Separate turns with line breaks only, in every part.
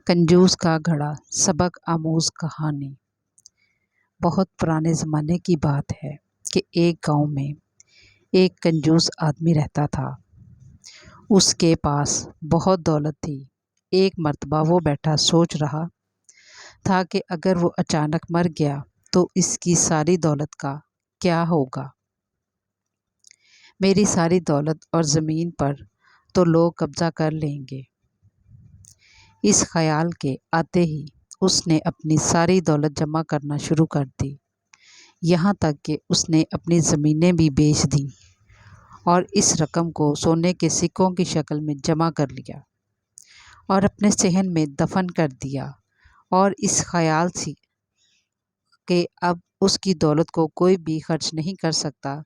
کنجوس کا گھڑا سبق آموز کہانی۔ بہت پرانے زمانے کی بات ہے کہ ایک گاؤں میں ایک کنجوس آدمی رہتا تھا۔ اس کے پاس بہت دولت تھی۔ ایک مرتبہ وہ بیٹھا سوچ رہا تھا کہ اگر وہ اچانک مر گیا تو اس کی ساری دولت کا کیا ہوگا۔ میری ساری دولت اور زمین پر تو لوگ قبضہ کر لیں گے۔ اس خیال کے آتے ہی اس نے اپنی ساری دولت جمع کرنا شروع کر دی، یہاں تک کہ اس نے اپنی زمینیں بھی بیچ دیں اور اس رقم کو سونے کے سکوں کی شکل میں جمع کر لیا اور اپنے صحن میں دفن کر دیا، اور اس خیال سے کہ اب اس کی دولت کو کوئی بھی خرچ نہیں کر سکتا،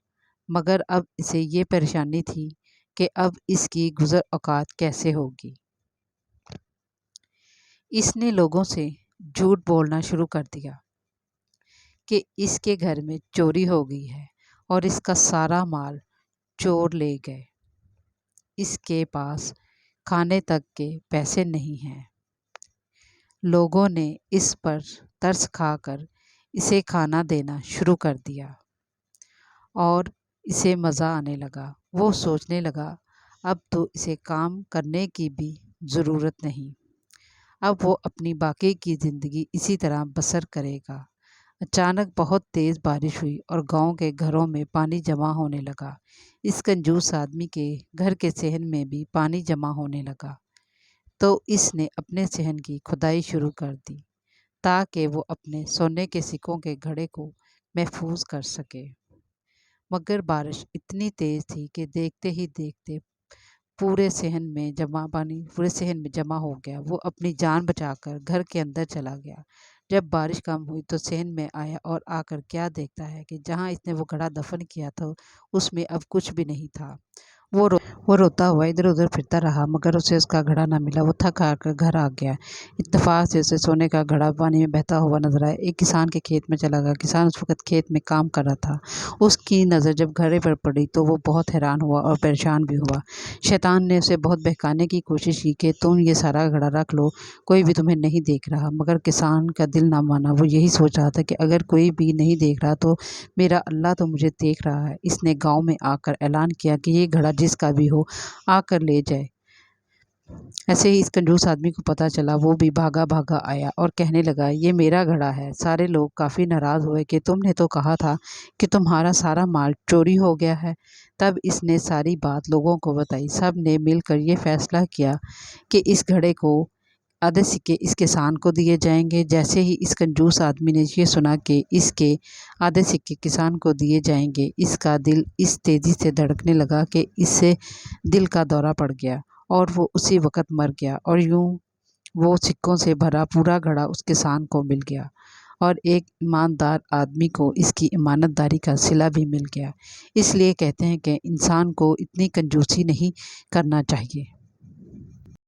مگر اب اسے یہ پریشانی تھی کہ اب اس کی گزر اوقات کیسے ہوگی۔ اس نے لوگوں سے جھوٹ بولنا شروع کر دیا کہ اس کے گھر میں چوری ہو گئی ہے اور اس کا سارا مال چور لے گئے۔ اس کے پاس کھانے تک کے پیسے نہیں ہیں۔ لوگوں نے اس پر ترس کھا کر اسے کھانا دینا شروع کر دیا اور اسے مزہ آنے لگا۔ وہ سوچنے لگا اب تو اسے کام کرنے کی بھی ضرورت نہیں، اب وہ اپنی باقی کی زندگی اسی طرح بسر کرے گا۔ اچانک بہت تیز بارش ہوئی اور گاؤں کے گھروں میں پانی جمع ہونے لگا۔ اس کنجوس آدمی کے گھر کے صحن میں بھی پانی جمع ہونے لگا، تو اس نے اپنے صحن کی کھدائی شروع کر دی تاکہ وہ اپنے سونے کے سکوں کے گھڑے کو محفوظ کر سکے۔ مگر بارش اتنی تیز تھی کہ دیکھتے ہی دیکھتے پورے صحن میں جمع ہو گیا۔ وہ اپنی جان بچا کر گھر کے اندر چلا گیا۔ جب بارش کم ہوئی تو صحن میں آیا اور آ کر کیا دیکھتا ہے کہ جہاں اس نے وہ گھڑا دفن کیا تھا اس میں اب کچھ بھی نہیں تھا۔ وہ روتا ہوا ادھر ادھر پھرتا رہا، مگر اسے اس کا گھڑا نہ ملا۔ وہ تھک ہار کر گھر آ گیا۔ اتفاق سے اسے سونے کا گھڑا پانی میں بہتا ہوا نظر آیا۔ ایک کسان کے کھیت میں چلا گیا۔ کسان اس وقت کھیت میں کام کر رہا تھا۔ اس کی نظر جب گھڑے پر پڑی تو وہ بہت حیران ہوا اور پریشان بھی ہوا۔ شیطان نے اسے بہت بہکانے کی کوشش کی کہ تم یہ سارا گھڑا رکھ لو، کوئی بھی تمہیں نہیں دیکھ رہا، مگر کسان کا دل نہ مانا۔ وہ یہی سوچ رہا تھا کہ اگر کوئی بھی نہیں دیکھ رہا تو میرا اللہ تو مجھے دیکھ رہا ہے۔ اس نے گاؤں میں آ کر اعلان کیا کہ یہ گھڑا جس کا بھی ہو آ کر لے جائے۔ ایسے ہی اس کنجوس آدمی کو پتہ چلا، وہ بھی بھاگا بھاگا آیا اور کہنے لگا یہ میرا گھڑا ہے۔ سارے لوگ کافی ناراض ہوئے کہ تم نے تو کہا تھا کہ تمہارا سارا مال چوری ہو گیا ہے۔ تب اس نے ساری بات لوگوں کو بتائی۔ سب نے مل کر یہ فیصلہ کیا کہ اس گھڑے کو آدھے سکے اس کسان کو دیے جائیں گے۔ جیسے ہی اس کنجوس آدمی نے یہ سنا کہ اس کے آدھے سکے کسان کو دیے جائیں گے، اس کا دل اس تیزی سے دھڑکنے لگا کہ اس سے دل کا دورہ پڑ گیا اور وہ اسی وقت مر گیا، اور یوں وہ سکوں سے بھرا پورا گھڑا اس کسان کو مل گیا اور ایک ایماندار آدمی کو اس کی امانت داری کا صلہ بھی مل گیا۔ اس لیے کہتے ہیں کہ انسان کو اتنی کنجوسی نہیں کرنا چاہیے۔